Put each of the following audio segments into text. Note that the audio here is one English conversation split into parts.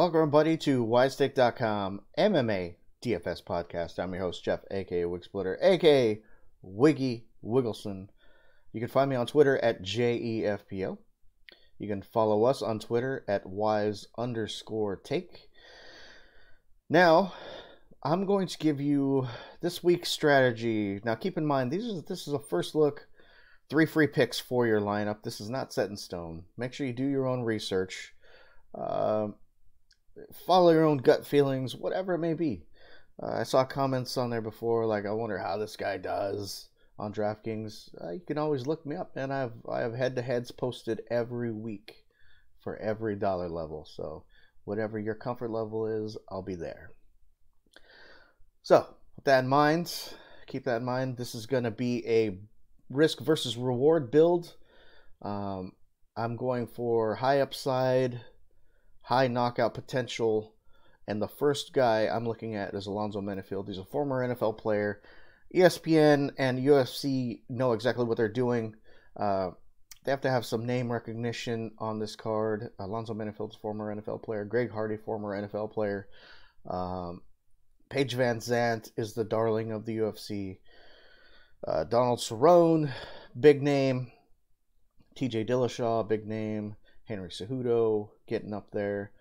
Welcome, everybody, to Wigspitter.com MMA DFS podcast. I'm your host, Jeff, aka Wigspitter, aka Wiggy Wiggleson. You can find me on Twitter at JEFPO. You can follow us on Twitter at Wise_take. Now, I'm going to give you this week's strategy. Now, keep in mind, this is a first look, 3 free picks for your lineup. This is not set in stone. Make sure you do your own research. Follow your own gut feelings, whatever it may be. I saw comments on there before, like, I wonder how this guy does on DraftKings. You can always look me up, and I have head-to-heads posted every week for every dollar level. So whatever your comfort level is, I'll be there. So with that in mind, keep that in mind. This is going to be a risk versus reward build. I'm going for high upside, high knockout potential, and the first guy I'm looking at is Alonzo Menifield. He's a former NFL player. ESPN and UFC know exactly what they're doing. They have to have some name recognition on this card. Alonzo Menifield's former NFL player. Greg Hardy, former NFL player. Paige Van Zandt is the darling of the UFC. Donald Cerrone, big name. TJ Dillashaw, big name. Henry Cejudo getting up there.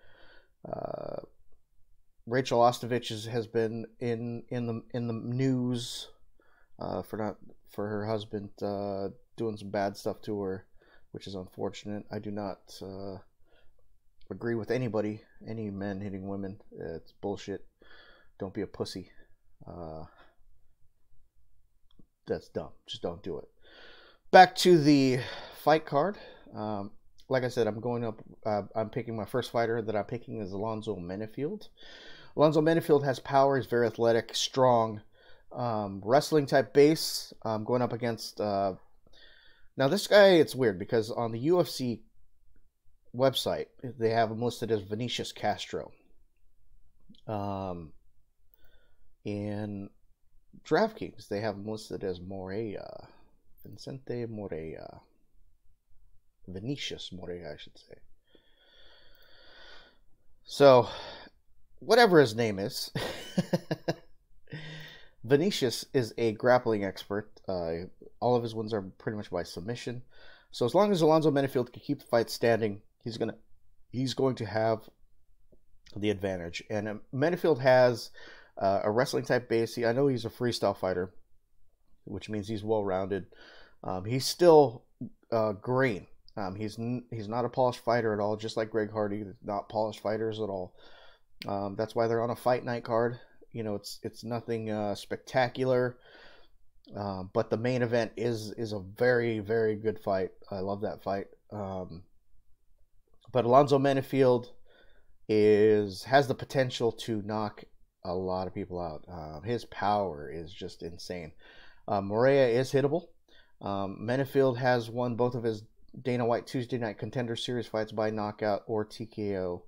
Rachel Ostovich has been in the news for her husband doing some bad stuff to her, which is unfortunate. I do not agree with any men hitting women. It's bullshit. Don't be a pussy. That's dumb. Just don't do it. Back to the fight card. Like I said, I'm picking my first fighter that I'm picking is Alonzo Menifield. Alonzo Menifield has power. He's very athletic, strong, wrestling type base. Going up against now this guy. It's weird because on the UFC website they have him listed as Vinicius Castro. In DraftKings they have him listed as Vicente Moreira. Vinicius Moreira, I should say. So, whatever his name is, Vinicius is a grappling expert. All of his wins are pretty much by submission. So as long as Alonzo Menifield can keep the fight standing, he's going to have the advantage. And Menifield has a wrestling type base. I know he's a freestyle fighter, which means he's well rounded. He's still green. He's not a polished fighter at all, just like Greg Hardy. Not polished fighters at all. That's why they're on a fight night card. You know, it's nothing spectacular, but the main event is a very, very good fight. I love that fight. But Alonzo Menifield has the potential to knock a lot of people out. His power is just insane. Moreira is hittable. Menifield has won both of his Dana White Tuesday Night Contender Series fights by knockout or TKO.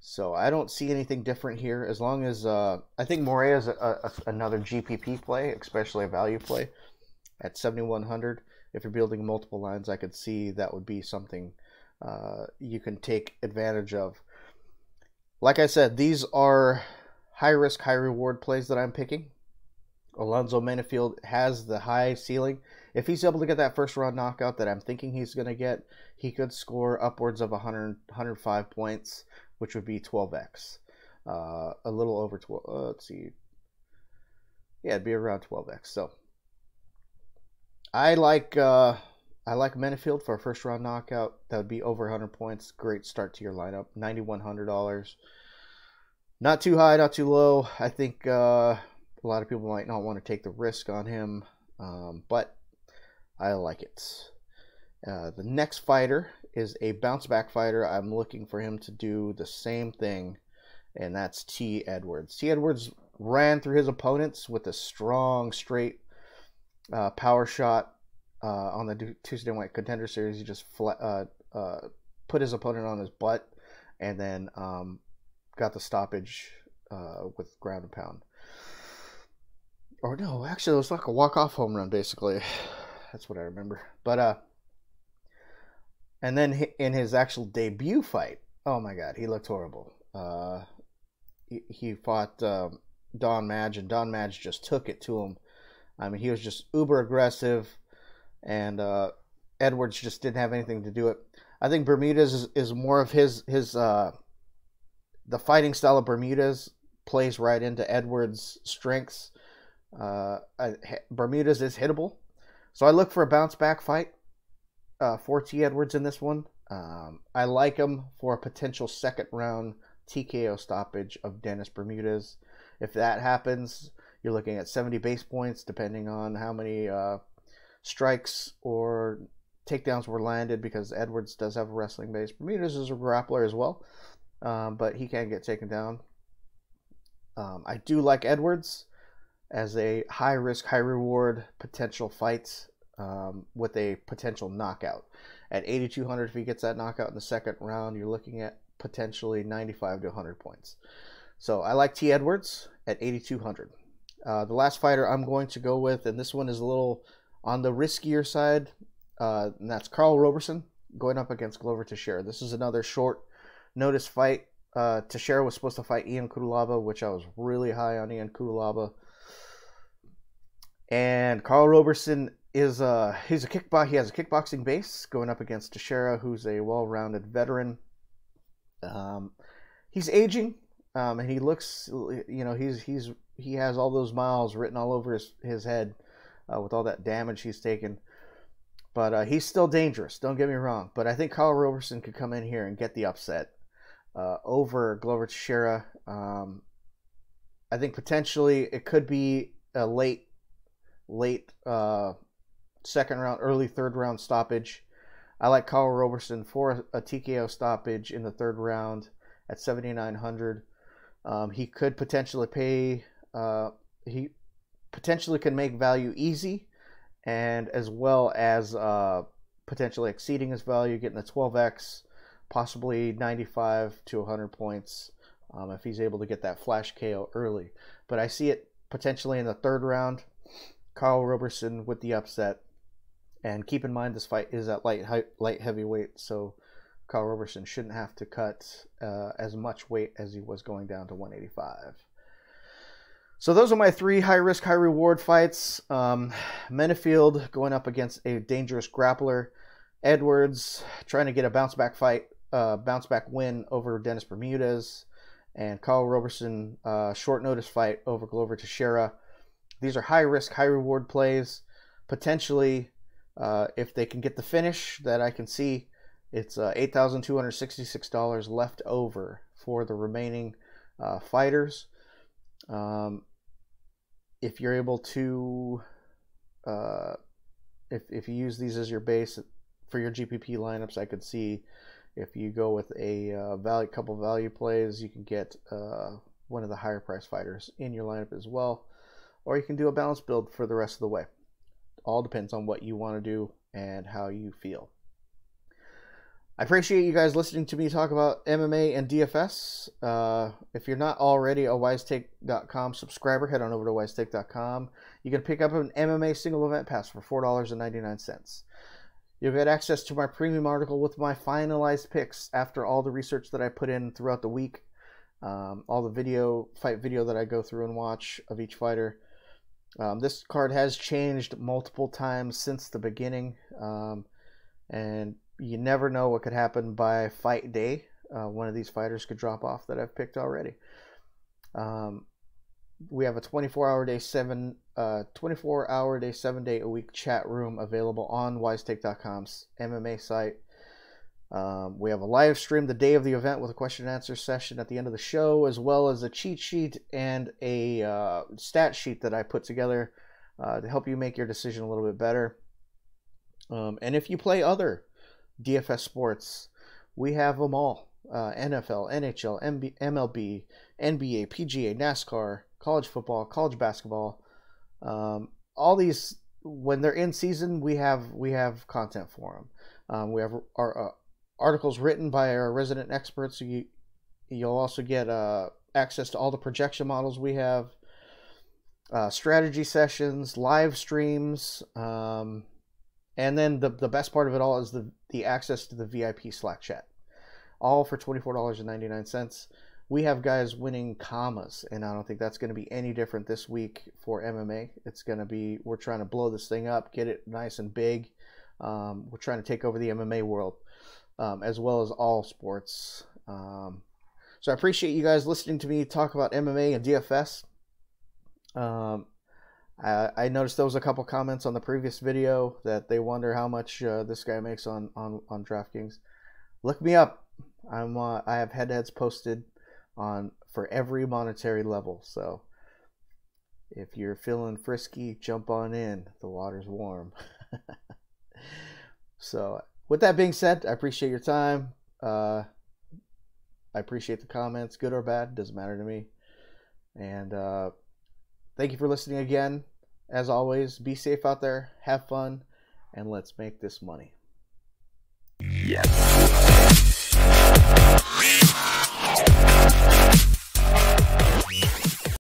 So I don't see anything different here. As long as I think Moreira is another GPP play, especially a value play at 7,100. If you're building multiple lines, I could see that would be something you can take advantage of. Like I said, these are high risk, high reward plays that I'm picking. Alonzo Menifield has the high ceiling. If he's able to get that first round knockout that I'm thinking he's going to get, he could score upwards of 105 points, which would be 12x. A little over 12. Let's see. Yeah, it'd be around 12x. So I like Menifield for a first round knockout. That would be over 100 points. Great start to your lineup. $9,100. Not too high, not too low. I think a lot of people might not want to take the risk on him, but I like it. The next fighter is a bounce-back fighter. I'm looking for him to do the same thing, and that's T. Edwards. T. Edwards ran through his opponents with a strong, straight power shot on the Tuesday Night Contender Series. He just put his opponent on his butt and then got the stoppage with ground and pound. Or no, actually, it was like a walk-off home run, basically. That's what I remember. But and then in his actual debut fight, oh my God, he looked horrible. He fought Don Madge, and Don Madge just took it to him. I mean, he was just uber aggressive, and Edwards just didn't have anything to do it. I think Bermudez is more of his the fighting style of Bermudez plays right into Edwards' strengths. Bermudez is hittable, so I look for a bounce back fight for T. Edwards in this one. I like him for a potential second round TKO stoppage of Dennis Bermudez. If that happens, you're looking at 70 base points, depending on how many strikes or takedowns were landed, because Edwards does have a wrestling base. Bermudez is a grappler as well, but he can get taken down. I do like Edwards as a high risk, high reward potential fight with a potential knockout. At 8,200, if he gets that knockout in the second round, you're looking at potentially 95 to 100 points. So I like T. Edwards at 8,200. The last fighter I'm going to go with, and this one is a little on the riskier side, and that's Carl Roberson going up against Glover Teixeira. This is another short notice fight. Teixeira was supposed to fight Ian Cutelaba, which I was really high on Ian Cutelaba. And Carl Roberson is he has a kickboxing base going up against Teixeira, who's a well-rounded veteran. He's aging, and he looks, he has all those miles written all over his head with all that damage he's taken. But he's still dangerous, don't get me wrong. But I think Carl Roberson could come in here and get the upset over Glover Teixeira. I think potentially it could be a late second round, early third round stoppage. I like Carl Roberson for a TKO stoppage in the third round at 7,900. He could potentially pay. He potentially can make value easy, and as well as potentially exceeding his value, getting a 12x, possibly 95 to 100 points if he's able to get that flash KO early. But I see it potentially in the third round. Carl Roberson with the upset. And keep in mind, this fight is at light heavyweight, so Carl Roberson shouldn't have to cut as much weight as he was going down to 185. So those are my three high-risk, high-reward fights. Menafield going up against a dangerous grappler. Edwards trying to get a bounce-back win over Dennis Bermudez. And Carl Roberson, short-notice fight over Glover Teixeira. These are high-risk, high-reward plays. Potentially, if they can get the finish that I can see, it's $8,266 left over for the remaining fighters. If you're able to, if you use these as your base for your GPP lineups, I could see if you go with a couple value plays, you can get one of the higher price fighters in your lineup as well, or you can do a balanced build for the rest of the way. All depends on what you want to do and how you feel. I appreciate you guys listening to me talk about MMA and DFS. If you're not already a wisetake.com subscriber, head on over to wisetake.com. You can pick up an MMA single event pass for $4.99. You'll get access to my premium article with my finalized picks after all the research that I put in throughout the week. All the fight video that I go through and watch of each fighter. This card has changed multiple times since the beginning, and you never know what could happen by fight day. One of these fighters could drop off that I've picked already. We have a 24-hour day, 7-day-a-week chat room available on wisetake.com's MMA site. We have a live stream the day of the event with a question and answer session at the end of the show, as well as a cheat sheet and a stat sheet that I put together to help you make your decision a little bit better. And if you play other DFS sports, we have them all. NFL, NHL, MLB, NBA, PGA, NASCAR, college football, college basketball. All these, when they're in season, we have content for them. We have our articles written by our resident experts. You'll also get access to all the projection models we have, strategy sessions, live streams, and then the best part of it all is the access to the VIP Slack chat, all for $24.99. we have guys winning commas, and I don't think that's going to be any different this week for MMA. It's going to be, we're trying to blow this thing up, get it nice and big. We're trying to take over the MMA world, as well as all sports. So I appreciate you guys listening to me talk about MMA and DFS. I noticed there was a couple comments on the previous video that they wonder how much this guy makes on DraftKings. Look me up. I have head-to-heads posted on for every monetary level. So if you're feeling frisky, jump on in. The water's warm. So with that being said, I appreciate your time. I appreciate the comments, good or bad, doesn't matter to me. And thank you for listening again. As always, be safe out there, have fun, and let's make this money.